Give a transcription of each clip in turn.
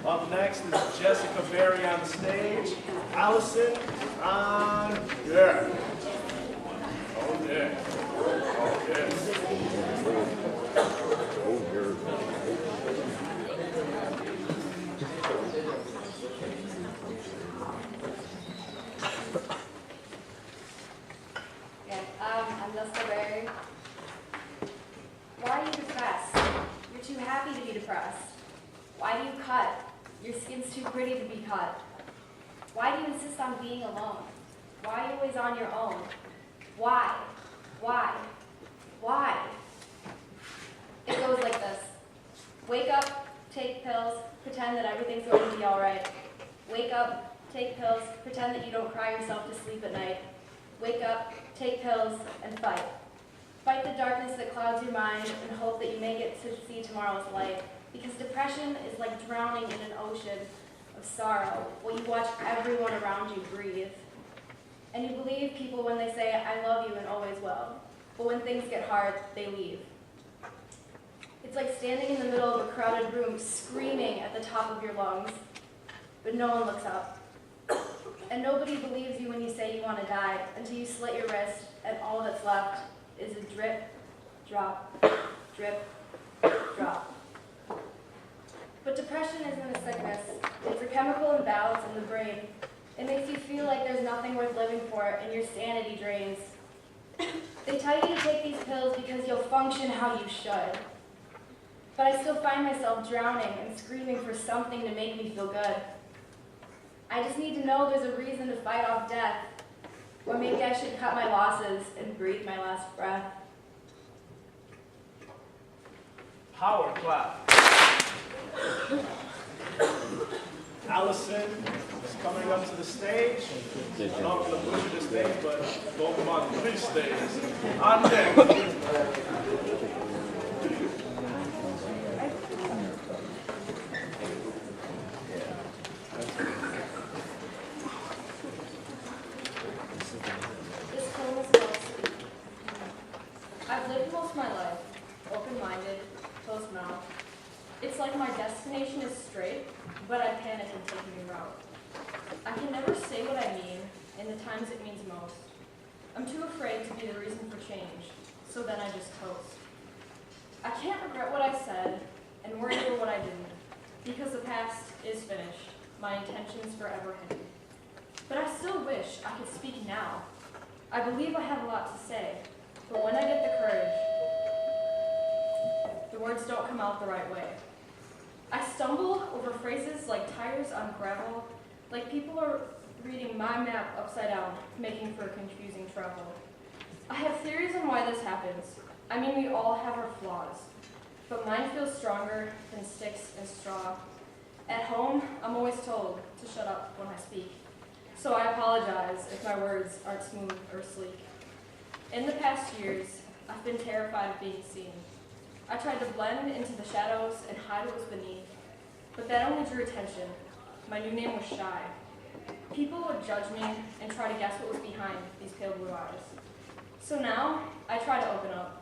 Up next is Jessica Berry on stage. Allison on yeah. Oh yeah. Oh yeah. I'm Jessica Berry. Why are you depressed? You're too happy to be depressed. Why do you cut? Your skin's too pretty to be cut. Why do you insist on being alone? Why are you always on your own? Why? Why? Why? It goes like this. Wake up, take pills, pretend that everything's going to be all right. Wake up, take pills, pretend that you don't cry yourself to sleep at night. Wake up, take pills, and fight. Fight the darkness that clouds your mind and hope that you make it to see tomorrow's light. Because depression is like drowning in an ocean of sorrow, while you watch everyone around you breathe. And you believe people when they say, I love you and always will. But when things get hard, they leave. It's like standing in the middle of a crowded room, screaming at the top of your lungs, but no one looks up. And nobody believes you when you say you want to die until you slit your wrist and all that's left is a drip, drop, drip, drop. But depression isn't a sickness. It's a chemical imbalance in the brain. It makes you feel like there's nothing worth living for and your sanity drains. They tell you to take these pills because you'll function how you should. But I still find myself drowning and screaming for something to make me feel good. I just need to know there's a reason to fight off death. Or maybe I should cut my losses and breathe my last breath. Power clap. Allison is coming up to the stage. I don't know if you'll push the stage, but welcome on the stage. On deck. I've lived most of my life, open-minded, closed-mouthed. It's like my destination is straight, but I panic in taking a route. I can never say what I mean in the times it means most. I'm too afraid to be the reason for change, so then I just coast. I can't regret what I said and worry over what I didn't, because the past is finished, my intentions forever hidden. But I still wish I could speak now. I believe I have a lot to say, but when I get the courage, the words don't come out the right way. I stumble over phrases like tires on gravel, like people are reading my map upside down, making for confusing travel. I have theories on why this happens. I mean, we all have our flaws, but mine feels stronger than sticks and straw. At home, I'm always told to shut up when I speak, so I apologize if my words aren't smooth or sleek. In the past years, I've been terrified of being seen. I tried to blend into the shadows and hide what was beneath, but that only drew attention. My new name was Shy. People would judge me and try to guess what was behind these pale blue eyes. So now, I try to open up.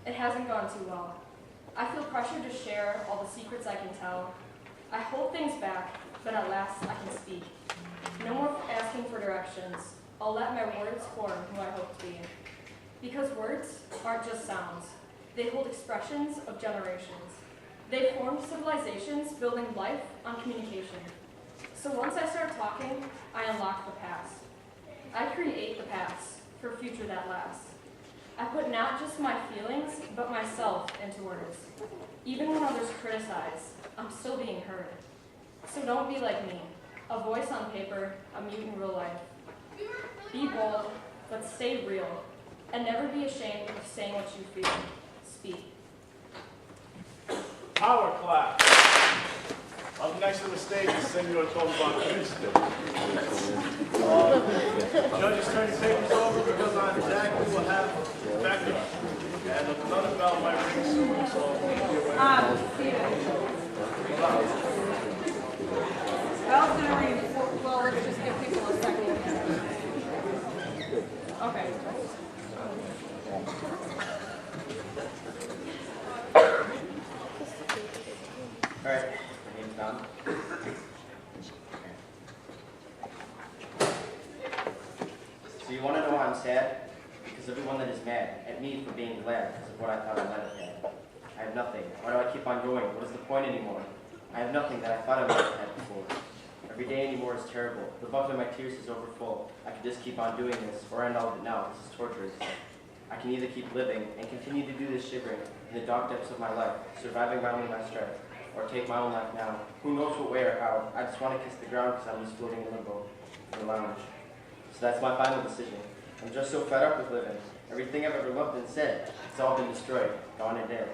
It hasn't gone too well. I feel pressured to share all the secrets I can tell. I hold things back, but at last I can speak. No more asking for directions. I'll let my words form who I hope to be. Because words aren't just sounds. They hold expressions of generations. They formed civilizations building life on communication. So once I start talking, I unlock the past. I create the past for a future that lasts. I put not just my feelings, but myself into words. Even when others criticize, I'm still being heard. So don't be like me, a voice on paper, a mute in real life. Be bold, but stay real, and never be ashamed of saying what you feel. Speak. Power clap. Up next to the stage is Senor Tomba Cristo. Judges turn your tables over because on deck we will have backup. And another bell might ring soon, so be aware. Bell's gonna ring. Well, let's just give people a second. Okay. All right, my name everything's done? So you want to know why I'm sad? Because everyone that is mad at me for being glad because of what I thought I might have had. I have nothing. Why do I keep on going? What is the point anymore? I have nothing that I thought I might have had before. Every day anymore is terrible. The bucket of my tears is overfull. I could just keep on doing this, or end all of it now. This is torturous. I can either keep living and continue to do this shivering in the dark depths of my life, surviving by only my strength, or take my own life now. Who knows what way or how? I just want to kiss the ground because I'm just floating in limbo in the lounge. So that's my final decision. I'm just so fed up with living. Everything I've ever loved and said, it's all been destroyed, gone and dead.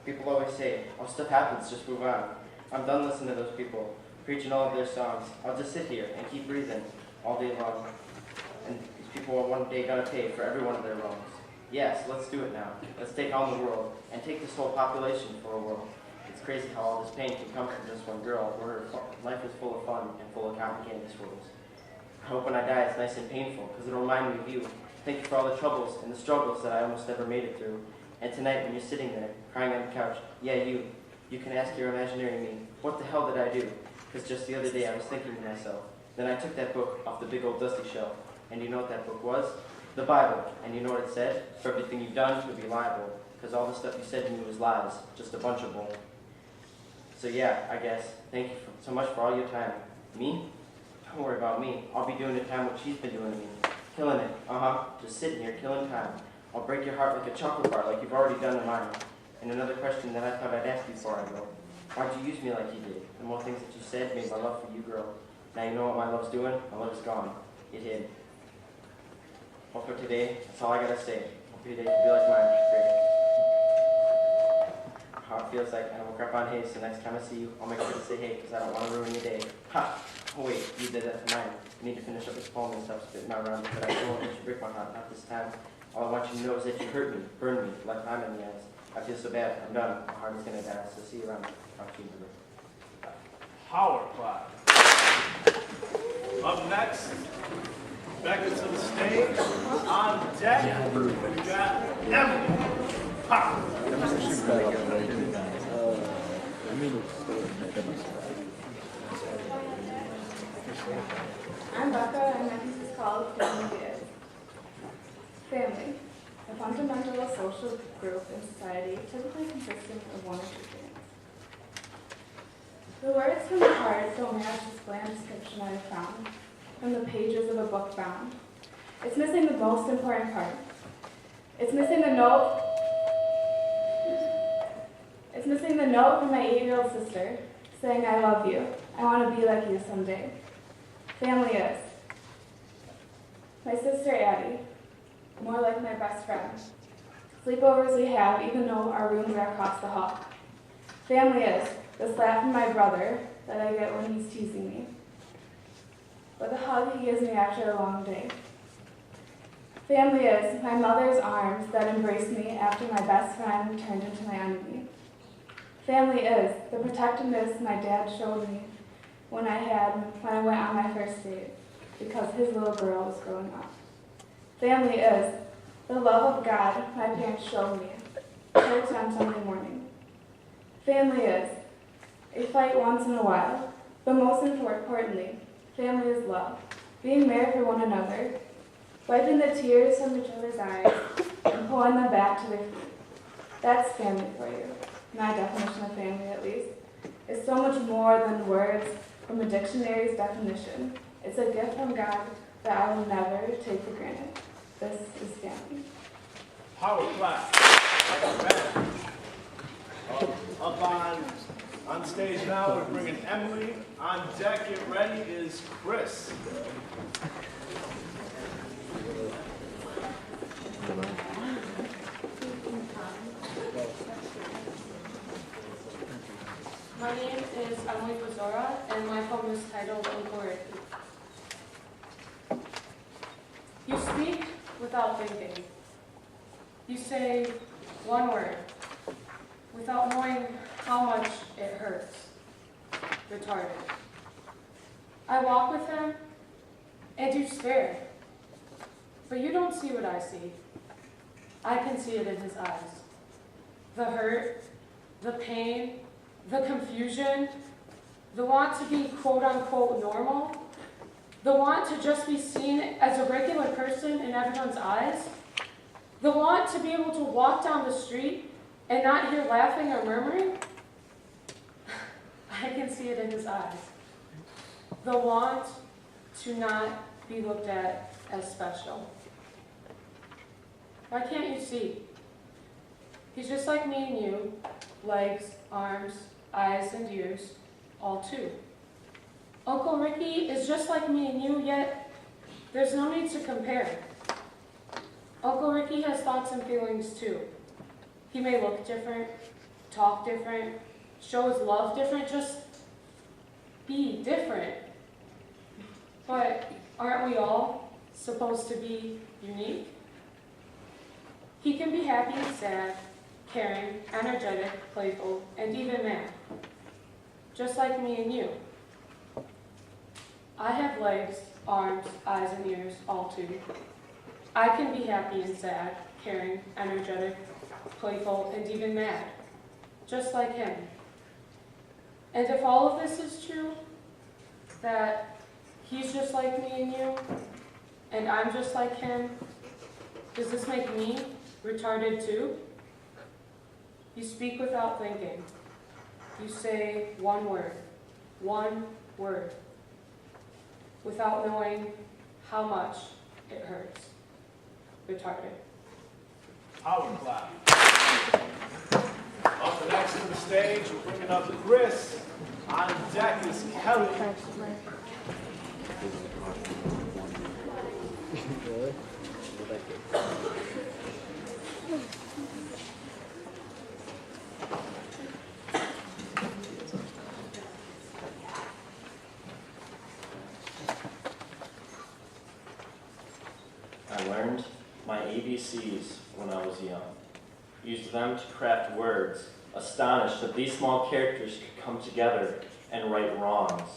People always say, oh, stuff happens, just move on. I'm done listening to those people, preaching all of their songs. I'll just sit here and keep breathing all day long. And these people are one day going to pay for every one of their wrongs. Yes, let's do it now. Let's take on the world and take this whole population for a whirl. It's crazy how all this pain can come from just one girl, where her life is full of fun and full of complicated swirls. I hope when I die it's nice and painful, because it'll remind me of you. Thank you for all the troubles and the struggles that I almost never made it through. And tonight when you're sitting there, crying on the couch, yeah, you can ask your imaginary me, what the hell did I do? Because just the other day I was thinking to myself. Then I took that book off the big old dusty shelf. And you know what that book was? The Bible. And you know what it said? For everything you've done, you'll be liable. Because all the stuff you said to me was lies. Just a bunch of bull. So yeah, I guess. Thank you so much for all your time. Me? Don't worry about me. I'll be doing the time what she's been doing to me. Killing it. Just sitting here, killing time. I'll break your heart like a chocolate bar, like you've already done to mine. And another question that I thought I'd ask you before I go. Why'd you use me like you did? The more things that you said made my love for you grow. Now you know what my love's doing? My love is gone. It hid. Well, for today, that's all I gotta say. Hope your day can be like mine. Great. How it feels like I woke up on hay, so next time I see you, I'll make sure to say hey, because I don't want to ruin your day. Ha! Oh wait, you did that to mine. I need to finish up this poem and stop spitting out around it, but I don't want you to break my heart, not this time. All I want you to know is that you hurt me, burned me, like lime in the eyes. I feel so bad. I'm done. My heart is gonna die. So see you around. Talk to you later. Power clap. Up next, back into the stage. On deck, we got Emily. Ha! I'm Becca, and my piece is called Family Is. Family, a fundamental social group in society typically consisting of one or two things. The words from the heart don't match this bland description I have found from the pages of a book bound. It's missing the most important part. It's missing the note. It's missing the note from my 8-year-old sister saying, I love you. I want to be like you someday. Family is my sister Addie, more like my best friend. Sleepovers we have even though our rooms are across the hall. Family is the slap from my brother that I get when he's teasing me, or the hug he gives me after a long day. Family is my mother's arms that embraced me after my best friend turned into my enemy. Family is the protectiveness my dad showed me when I went on my first date, because his little girl was growing up. Family is the love of God my parents showed me, church on Sunday morning. Family is a fight once in a while, but most importantly, family is love, being there for one another, wiping the tears from each other's eyes, and pulling them back to their feet. That's family for you. My definition of family, at least, is so much more than words from a dictionary's definition. It's a gift from God that I will never take for granted. This is family. Power clap. Up on stage now, we're bringing Emily. On deck, get ready, is Chris. My name is Emily Pazora, and my poem is titled Inquiry. You speak without thinking. You say one word without knowing how much it hurts. Retarded. I walk with him, and you stare. But you don't see what I see. I can see it in his eyes. The hurt, the pain, the confusion, the want to be quote-unquote normal, the want to just be seen as a regular person in everyone's eyes, the want to be able to walk down the street and not hear laughing or murmuring. I can see it in his eyes. The want to not be looked at as special. Why can't you see? He's just like me and you, legs, arms, eyes, and ears, all two. Uncle Ricky is just like me and you, yet there's no need to compare. Uncle Ricky has thoughts and feelings too. He may look different, talk different, show his love different, just be different. But aren't we all supposed to be unique? He can be happy and sad, caring, energetic, playful, and even mad. Just like me and you. I have legs, arms, eyes, and ears, all two. I can be happy and sad, caring, energetic, playful, and even mad. Just like him. And if all of this is true, that he's just like me and you, and I'm just like him, does this make me retarded too? You speak without thinking. You say one word, without knowing how much it hurts. Retarded. Power clap. Up next to the stage, we're bringing up Chris. On deck is Kelly. I learned my ABCs when I was young. Used them to craft words, astonished that these small characters could come together and right wrongs,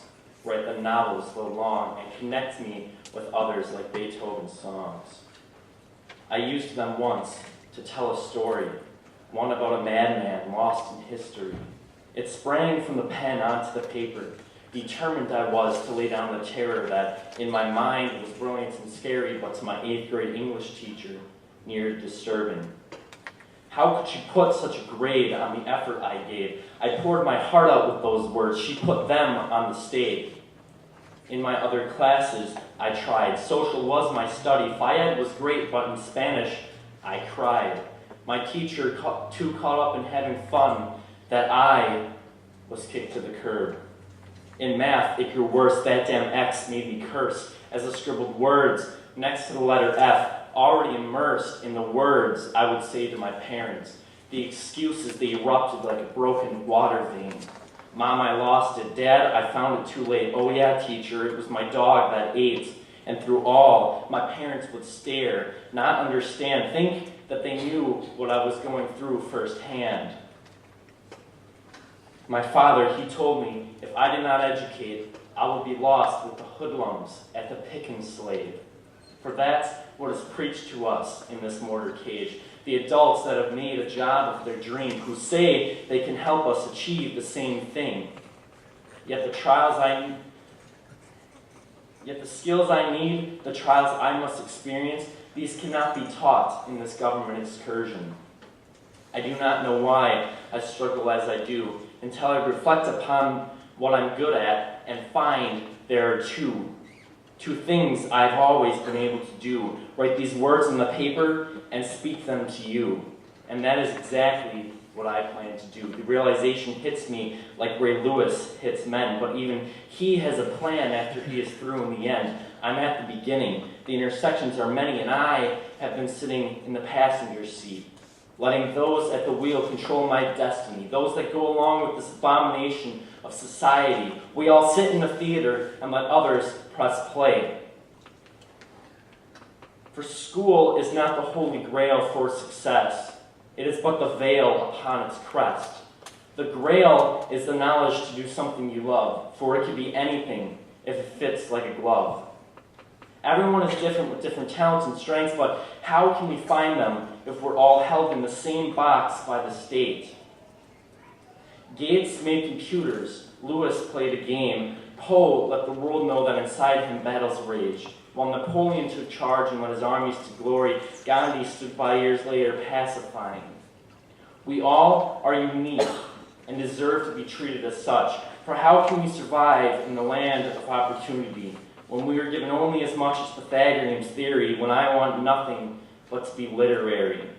write the novels so long, and connect me with others like Beethoven's songs. I used them once to tell a story, one about a madman lost in history. It sprang from the pen onto the paper. Determined I was to lay down the terror that in my mind was brilliant and scary, but to my 8th grade English teacher, near disturbing. How could she put such a grade on the effort I gave? I poured my heart out with those words. She put them on the stage. In my other classes, I tried. Social was my study. Phys was great, but in Spanish, I cried. My teacher, too caught up in having fun, that I was kicked to the curb. In math, it grew worse. That damn X made me curse as I scribbled words next to the letter F, already immersed in the words I would say to my parents. The excuses, they erupted like a broken water vein. Mom, I lost it. Dad, I found it too late. Oh yeah, teacher, it was my dog that ate. And through all, my parents would stare, not understand, think that they knew what I was going through firsthand. My father, he told me, if I did not educate, I would be lost with the hoodlums at the pick-and slave. For that's what is preached to us in this mortar cage. The adults that have made a job of their dream, who say they can help us achieve the same thing. Yet the skills I need, the trials I must experience, these cannot be taught in this government excursion. I do not know why I struggle as I do, until I reflect upon what I'm good at and find there are two things I've always been able to do. Write these words on the paper and speak them to you. And that is exactly what I plan to do. The realization hits me like Ray Lewis hits men, but even he has a plan after he is through in the end. I'm at the beginning. The intersections are many, and I have been sitting in the passenger seat, letting those at the wheel control my destiny, those that go along with this abomination of society. We all sit in the theater and let others press play. For school is not the holy grail for success. It is but the veil upon its crest. The grail is the knowledge to do something you love, for it can be anything if it fits like a glove. Everyone is different with different talents and strengths, but how can we find them if we're all held in the same box by the state? Gates made computers, Lewis played a game. Poe let the world know that inside him battles raged. While Napoleon took charge and led his armies to glory, Gandhi stood by years later pacifying. We all are unique and deserve to be treated as such. For how can we survive in the land of opportunity when we are given only as much as Pythagorean's theory, when I want nothing but to be literary?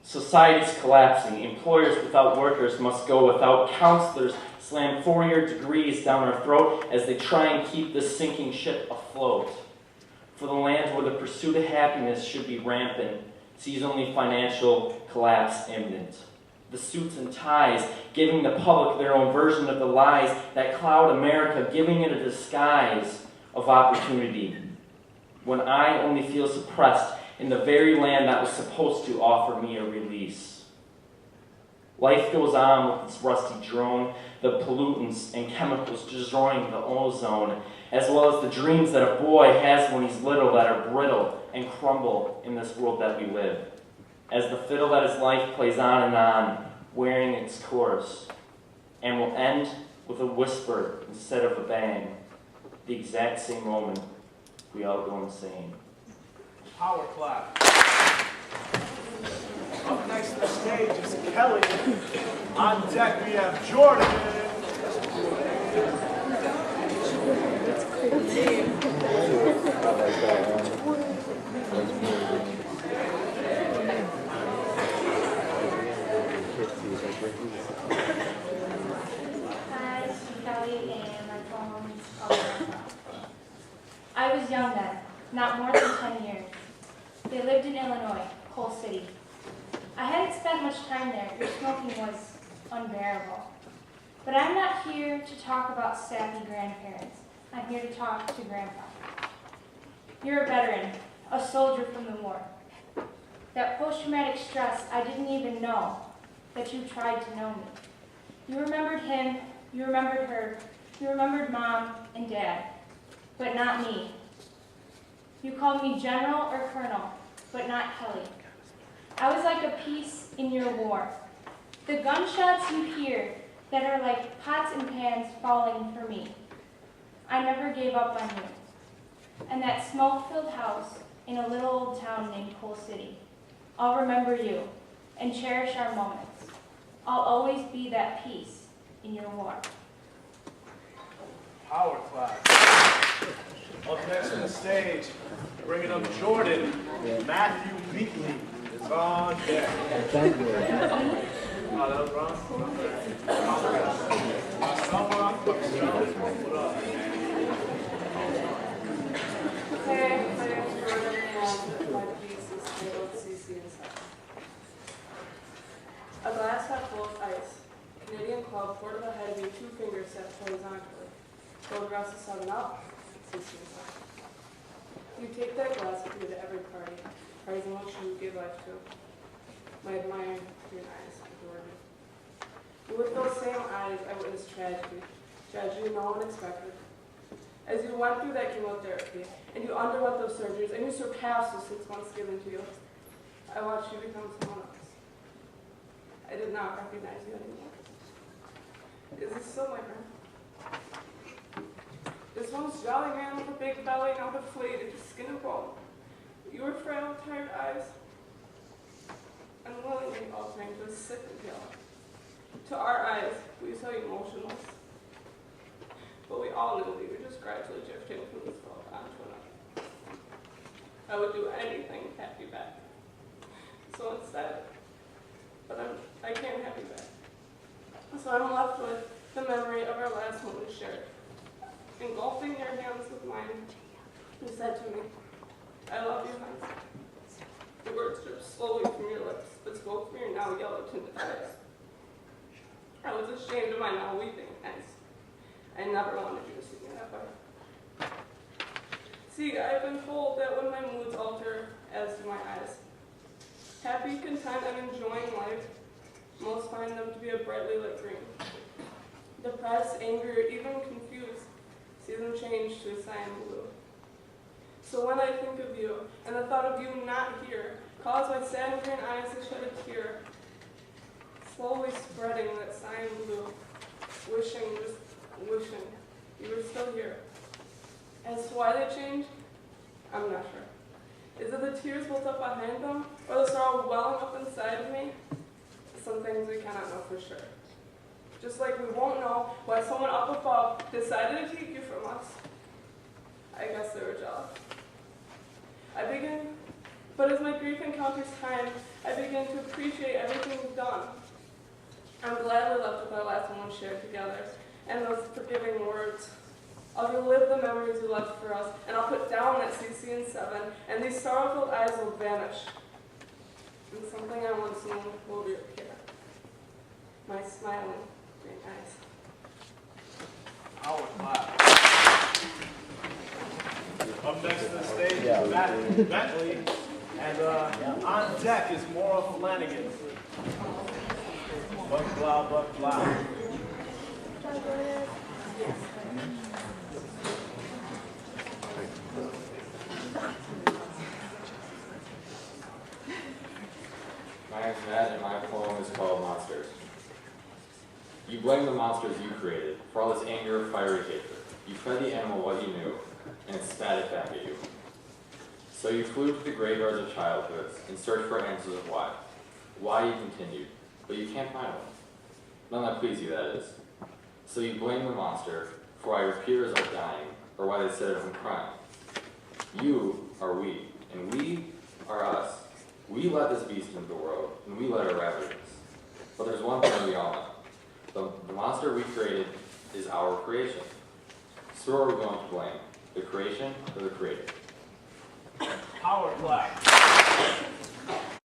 Society's collapsing. Employers without workers must go without. Counselors slam four-year degrees down our throat as they try and keep this sinking ship afloat. For the land where the pursuit of happiness should be rampant sees only financial collapse imminent. The suits and ties, giving the public their own version of the lies that cloud America, giving it a disguise of opportunity. When I only feel suppressed in the very land that was supposed to offer me a release. Life goes on with its rusty drone, the pollutants and chemicals destroying the ozone, as well as the dreams that a boy has when he's little that are brittle and crumble in this world that we live. As the fiddle that is life plays on, wearing its course, and will end with a whisper instead of a bang, the exact same moment we all go insane. Power clap. Up next to the stage is Kelly. On deck we have Jordan. Hi, I'm Kelly, and my poem's called Grandpa. I was young then, not more than 10 years. They lived in Illinois, Coal City. I hadn't spent much time there, where smoking was unbearable. But I'm not here to talk about sappy grandparents. I'm here to talk to Grandpa. You're a veteran, a soldier from the war. That post-traumatic stress, I didn't even know that you tried to know me. You remembered him, you remembered her, you remembered Mom and Dad, but not me. You called me General or Colonel, but not Kelly. I was like a piece in your war. The gunshots you hear that are like pots and pans falling for me. I never gave up on you. And that smoke-filled house in a little old town named Coal City. I'll remember you and cherish our moments. I'll always be that piece in your war. Power clap. Up next on the stage, bringing up Jordan. Matthew Beatley is on deck. Oh, that was wrong? What up? Hey, my name is Jordan, and my piece is titled CC Inside. A glass half full of ice. Canadian club poured ahead of me, 2 fingers set horizontally. Gold glass is 7 up, CC inside. You take that glass with you to every party, parties in which you give life to. My admiring green eyes adored me. With those same eyes, I witnessed tragedy, tragedy no one expected. As you went through that chemotherapy, and you underwent those surgeries, and you surpassed the 6 months given to you, I watched you become someone else. I did not recognize you anymore. Is this still my friend? This one's jolly man with a big belly, now deflated, skin and bone. Your frail, tired eyes, unwillingly altering to a sick and pale. To our eyes, we saw you motionless. But we all knew that you were just gradually drifting from this world onto another. I would do anything to have you back. So instead, I can't have you back. So I'm left with the memory of our last moment shared. Engulfing your hands with mine, you said to me, I love you, Hans. The words dripped slowly from your lips, but spoke from your now yellow-tinted eyes. I was ashamed of my now weeping eyes. I never wanted you to see me that way. See, I've been told that when my moods alter, as do my eyes. Happy, content, and enjoying life, most find them to be a brightly lit green. Depressed, angry, or even confused, see them change to a cyan blue. So when I think of you, and the thought of you not here, cause my sad green eyes to shed a tear, slowly spreading that cyan blue, wishing, just wishing you were still here. As to why they changed, I'm not sure. Is it the tears built up behind them, or the sorrow welling up inside of me? Some things we cannot know for sure. Just like we won't know why someone up above decided to take you from us. I guess they were jealous. But as my grief encounters time, I begin to appreciate everything we've done. I'm glad we left with our last moment shared together, and those forgiving words. I'll relive the memories you left for us, and I'll put down that CC in 7, and these sorrowful eyes will vanish. And something I once knew will reappear. My smiling green eyes. Our clap. Up next to the stage is Matt Bentley, and on deck is Maura Flanagan. Buck blah, buck blah. My name's Matt, and my poem is called Monsters. You blame the monsters you created for all this anger, fiery hatred. You fed the animal what you knew, and it spat it back at you. So you flew to the graveyards of childhoods in search for answers of why. Why you continued, but you can't find one. None that please you, that is. So you blame the monster for why your peers are dying, or why they sit at home crying. You are we, and we are us. We let this beast into the world, and we let it ravage us. But there's one thing we all know. The monster we created is our creation. So who are we going to blame? The creation or the creator? Power clap.